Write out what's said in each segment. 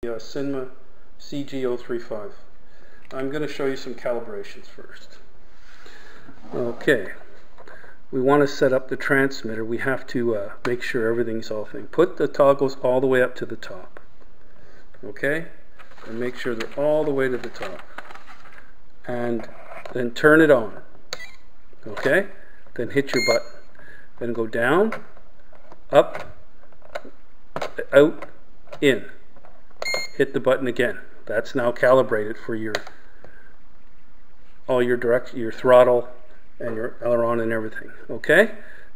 The AOSENMA CG035. I'm going to show you some calibrations first. Okay, we want to set up the transmitter. We have to make sure everything's all thing. Put the toggles all the way up to the top. Okay, and make sure they're all the way to the top. And then turn it on. Okay, then hit your button. Then go down, up, out, in. Hit the button again. That's now calibrated for all your throttle and your aileron and everything. Okay?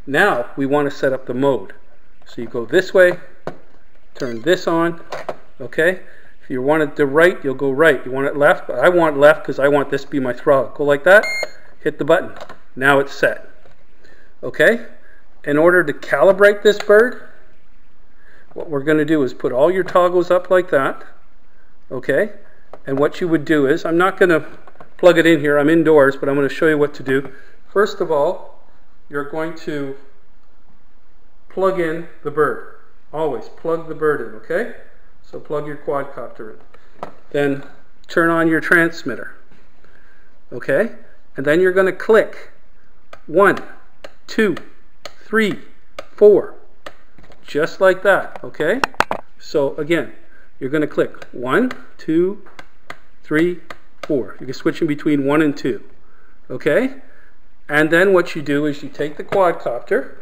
Now we want to set up the mode. So you go this way, turn this on. Okay? If you want it to right, you'll go right. You want it left, but I want left because I want this to be my throttle. Go like that, hit the button. Now it's set. Okay? In order to calibrate this bird, what we're going to do is put all your toggles up like that. Okay? And what you would do is, I'm not going to plug it in here, I'm indoors, but I'm going to show you what to do. First of all, you're going to plug in the bird. Always plug the bird in, okay? So plug your quadcopter in. Then turn on your transmitter. Okay? And then you're going to click 1, 2, 3, 4. Just like that, okay? So again, you're going to click 1, 2, 3, 4. You can switch in between 1 and 2, okay? And then what you do is you take the quadcopter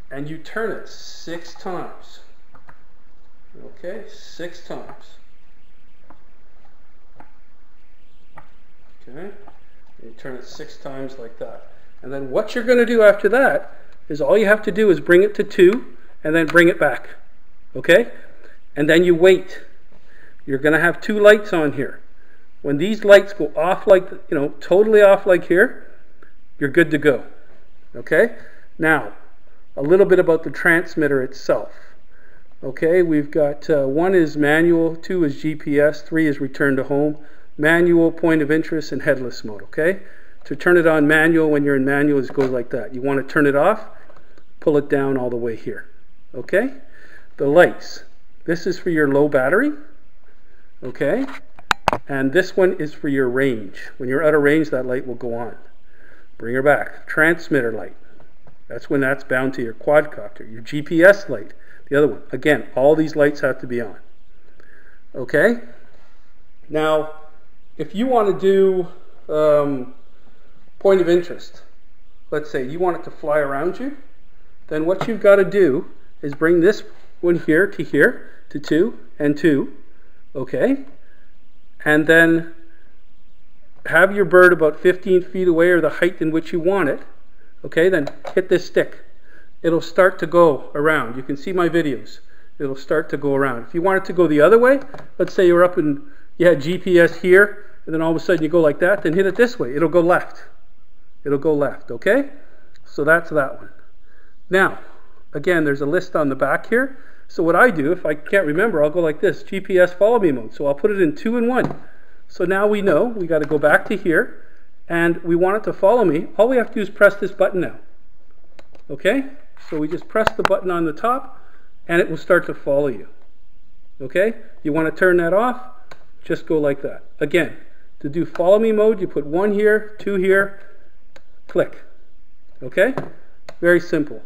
and you turn it 6 times. Okay, 6 times. Okay, and you turn it 6 times like that. And then what you're going to do after that is all you have to do is bring it to 2 and then bring it back. Okay? And then you wait. You're going to have 2 lights on here. When these lights go off like, totally off like here, you're good to go. Okay? Now, a little bit about the transmitter itself. Okay, we've got 1 is manual, 2 is GPS, 3 is return to home, manual, point of interest, and headless mode. Okay? To turn it on manual, when you're in manual, it goes like that. You want to turn it off, pull it down all the way here. Okay? The lights. This is for your low battery. Okay? And this one is for your range. When you're out of range, that light will go on. Bring her back. Transmitter light. That's when that's bound to your quadcopter. Your GPS light. The other one. Again, all these lights have to be on. Okay? Now, if you want to do point of interest, let's say you want it to fly around you, then what you've got to do is bring this one here, to 2 and 2, okay? And then have your bird about 15 feet away, or the height in which you want it, okay? Then hit this stick. It'll start to go around. You can see my videos. It'll start to go around. If you want it to go the other way, let's say you're up and you had GPS here, and then all of a sudden you go like that, then hit it this way. It'll go left. It'll go left, okay? So that's that one. Now, again, there's a list on the back here. So what I do, if I can't remember, I'll go like this, GPS follow me mode. So I'll put it in 2 and 1. So now we know we got to go back to here, and we want it to follow me. All we have to do is press this button now. Okay? So we just press the button on the top, and it will start to follow you. Okay? You want to turn that off, just go like that. Again, to do follow me mode, you put 1 here, 2 here, click. Okay? Very simple.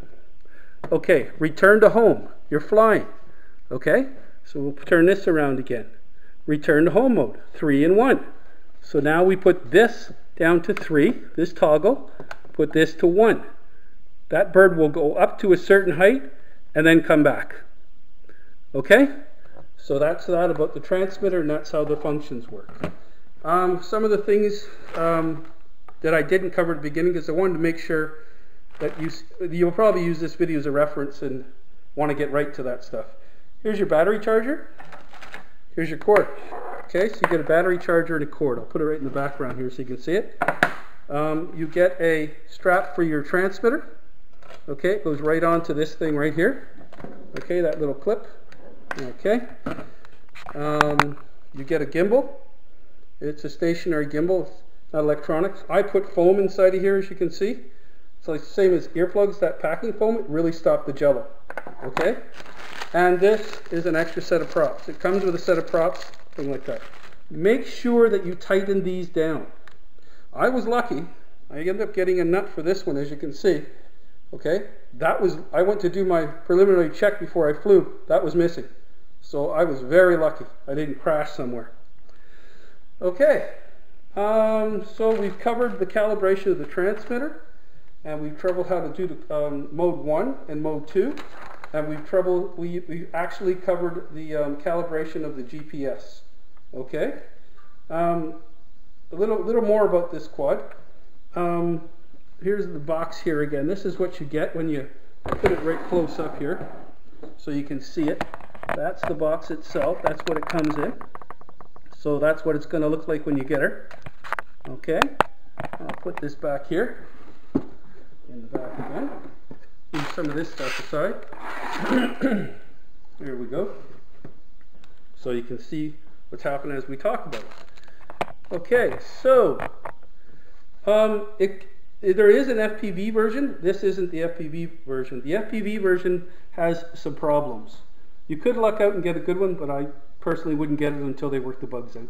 Okay, return to home. You're flying. Okay? So we'll turn this around again. Return to home mode. 3 and 1. So now we put this down to 3, this toggle, put this to 1. That bird will go up to a certain height and then come back. Okay? So that's that about the transmitter, and that's how the functions work. Some of the things that I didn't cover at the beginning, because I wanted to make sure that you'll probably use this video as a reference and want to get right to that stuff. Here's your battery charger. Here's your cord. Okay, so you get a battery charger and a cord. I'll put it right in the background here so you can see it. You get a strap for your transmitter. Okay, it goes right onto this thing right here. Okay, that little clip. Okay. You get a gimbal. It's a stationary gimbal. It's not electronics. I put foam inside of here, as you can see. It's like the same as earplugs, that packing foam. It really stopped the jello. Okay? And this is an extra set of props. It comes with a set of props, thing like that. Make sure that you tighten these down. I was lucky. I ended up getting a nut for this one, as you can see. Okay, I went to do my preliminary check before I flew. That was missing. So I was very lucky. I didn't crash somewhere. Okay, so we've covered the calibration of the transmitter, and we've covered how to do the mode 1 and mode 2, and we've actually covered the calibration of the GPS. Okay, a little more about this quad. Here's the box here again. This is what you get when you put it right close up here, so you can see it. That's the box itself. That's what it comes in. So that's what it's going to look like when you get her. Okay, I'll put this back here in the back again. Leave some of this stuff aside. There we go. So you can see what's happening as we talk about it. Okay, so there is an FPV version. This isn't the FPV version. The FPV version has some problems. You could luck out and get a good one, but I personally wouldn't get it until they work the bugs out.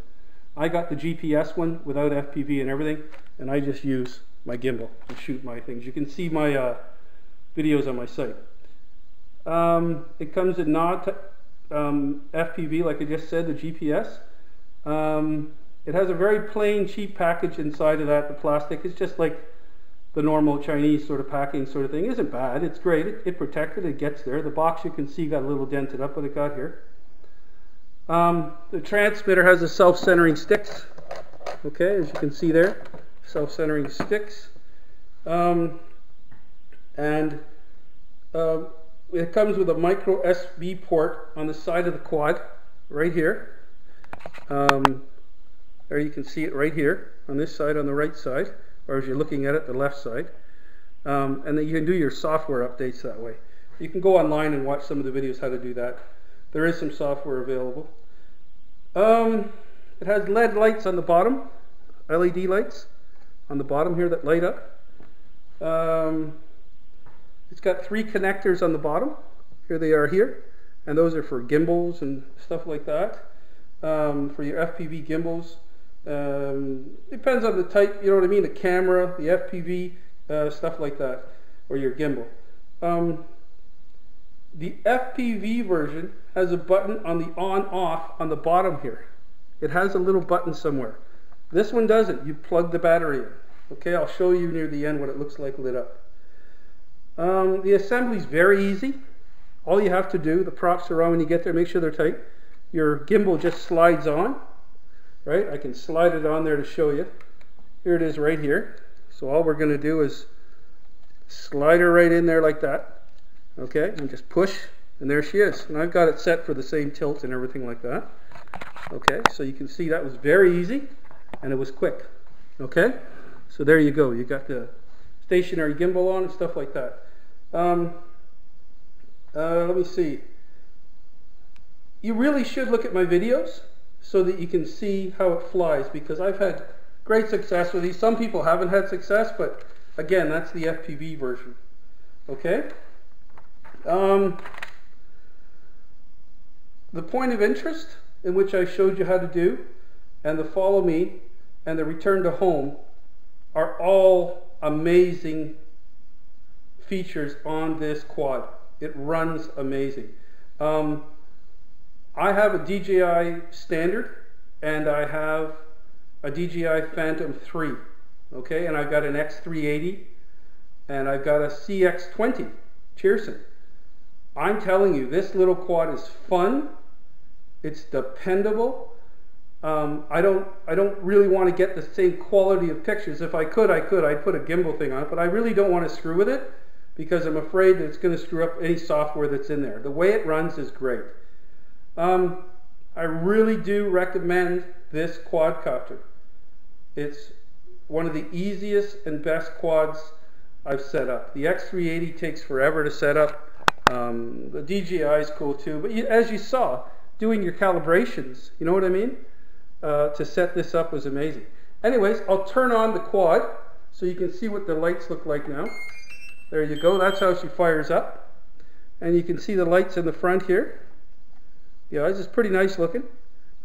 I got the GPS one without FPV and everything, and I just use my gimbal to shoot my things. You can see my videos on my site. It comes in not FPV, like I just said, the GPS. It has a very plain, cheap package inside of that. The plastic is just like the normal Chinese sort of packing sort of thing. It isn't bad. It's great. It protected. It gets there. The box, you can see, got a little dented up, but it got here. The transmitter has the self-centering sticks. Okay, as you can see there, self-centering sticks. It comes with a micro USB port on the side of the quad, right here. There you can see it right here on this side, on the right side, or as you're looking at it, the left side. And then you can do your software updates that way. You can go online and watch some of the videos how to do that. There is some software available. It has LED lights on the bottom, LED lights on the bottom here that light up. It's got 3 connectors on the bottom. Here they are here, and those are for gimbals and stuff like that. For your FPV gimbals. Depends on the type, you know what I mean, the camera, the FPV, stuff like that, or your gimbal. The FPV version has a button on the on-off on the bottom here. It has a little button somewhere. This one doesn't. You plug the battery in. Okay, I'll show you near the end what it looks like lit up. The assembly is very easy. All you have to do, the props are on when you get there, make sure they're tight. Your gimbal just slides on, right? I can slide it on there to show you. Here it is right here. So all we're going to do is slide her right in there like that. Okay, and just push, and there she is. And I've got it set for the same tilt and everything like that. Okay, so you can see that was very easy, and it was quick. Okay, so there you go. You got the stationary gimbal on and stuff like that. Let me see. You really should look at my videos so that you can see how it flies, because I've had great success with these. Some people haven't had success, but again, that's the FPV version. Okay? The point of interest, in which I showed you how to do, and the follow me, and the return to home, are all amazing features on this quad. It runs amazing. I have a DJI Standard, and I have a DJI Phantom 3, okay, and I've got an X380, and I've got a CX20 Cheerson. I'm telling you, this little quad is fun. It's dependable. I don't really want to get the same quality of pictures. If I could, I'd put a gimbal thing on it, but I really don't want to screw with it because I'm afraid that it's going to screw up any software that's in there. The way it runs is great. I really do recommend this quadcopter. It's one of the easiest and best quads I've set up. The X380 takes forever to set up. The DJI is cool too, but as you saw, doing your calibrations, you know what I mean? To set this up was amazing. Anyways, I'll turn on the quad so you can see what the lights look like now. There you go, that's how she fires up. and you can see the lights in the front here. Yeah, this is pretty nice looking.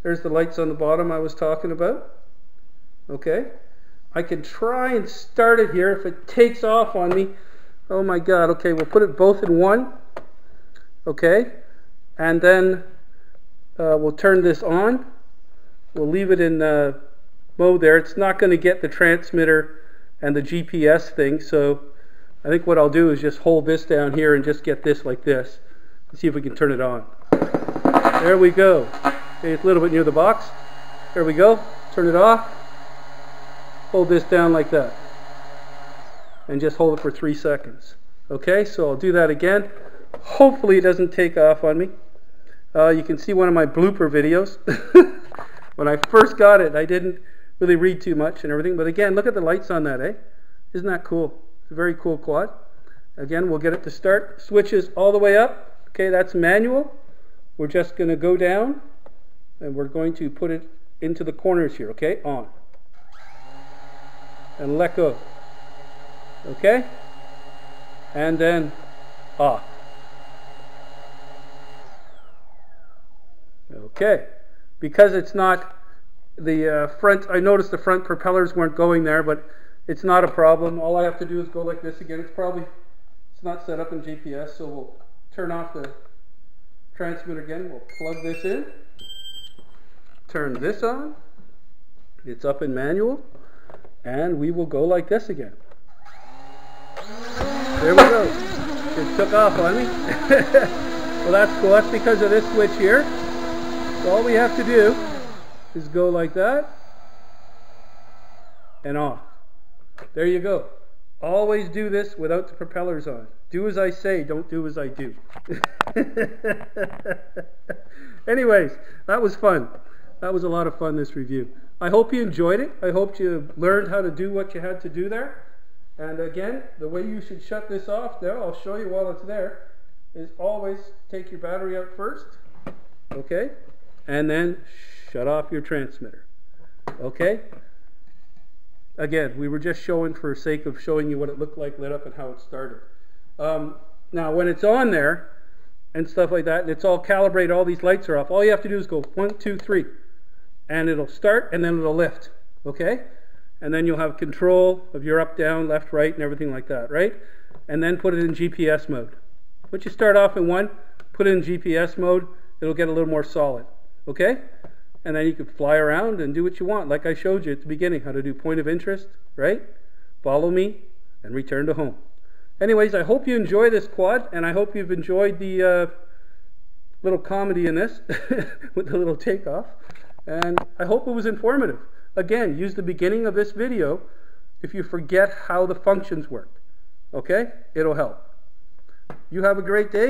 There's the lights on the bottom I was talking about. Okay, I can try and start it here. If it takes off on me, oh my god. Okay, we'll put it both in one. Okay, and then we'll turn this on. We'll leave it in mode there. It's not going to get the transmitter and the GPS thing, so I think what I'll do is just hold this down here and just get this like this. Let's see if we can turn it on. There we go. Okay, it's a little bit near the box. There we go. Turn it off. Hold this down like that. And just hold it for 3 seconds. Okay, so I'll do that again. Hopefully it doesn't take off on me. You can see one of my blooper videos. When I first got it, I didn't really read too much and everything. But again, look at the lights on that, eh? Isn't that cool? It's a very cool quad. Again, we'll get it to start. Switches all the way up. Okay, that's manual. We're just going to go down and we're going to put it into the corners here. Okay, on. And let go. Okay? And then off. Okay. Because it's not the front, I noticed the front propellers weren't going there, but it's not a problem. All I have to do is go like this again. It's not set up in GPS, so we'll turn off the transmitter again. We'll plug this in, turn this on. It's up in manual, and we will go like this again. There we go. It took off on me. Well, that's cool. That's because of this switch here. So all we have to do is go like that and off. There you go. Always do this without the propellers on. Do as I say, don't do as I do. Anyways, that was fun. That was a lot of fun, this review. I hope you enjoyed it. I hope you learned how to do what you had to do there. And again, the way you should shut this off there, I'll show you while it's there, is always take your battery out first. Okay? And then shut off your transmitter. Okay? Again, we were just showing for sake of showing you what it looked like lit up and how it started. Now, when it's on there and stuff like that, and it's all calibrated, all these lights are off, all you have to do is go 1, 2, 3, and it'll start and then it'll lift. Okay? And then you'll have control of your up, down, left, right, and everything like that, right? And then put it in GPS mode. Once you start off in 1, put it in GPS mode, it'll get a little more solid. Okay? And then you can fly around and do what you want, like I showed you at the beginning, how to do point of interest, right? Follow me and return to home. Anyways, I hope you enjoy this quad, and I hope you've enjoyed the little comedy in this with the little takeoff. And I hope it was informative. Again, use the beginning of this video if you forget how the functions work. Okay? It'll help. You have a great day.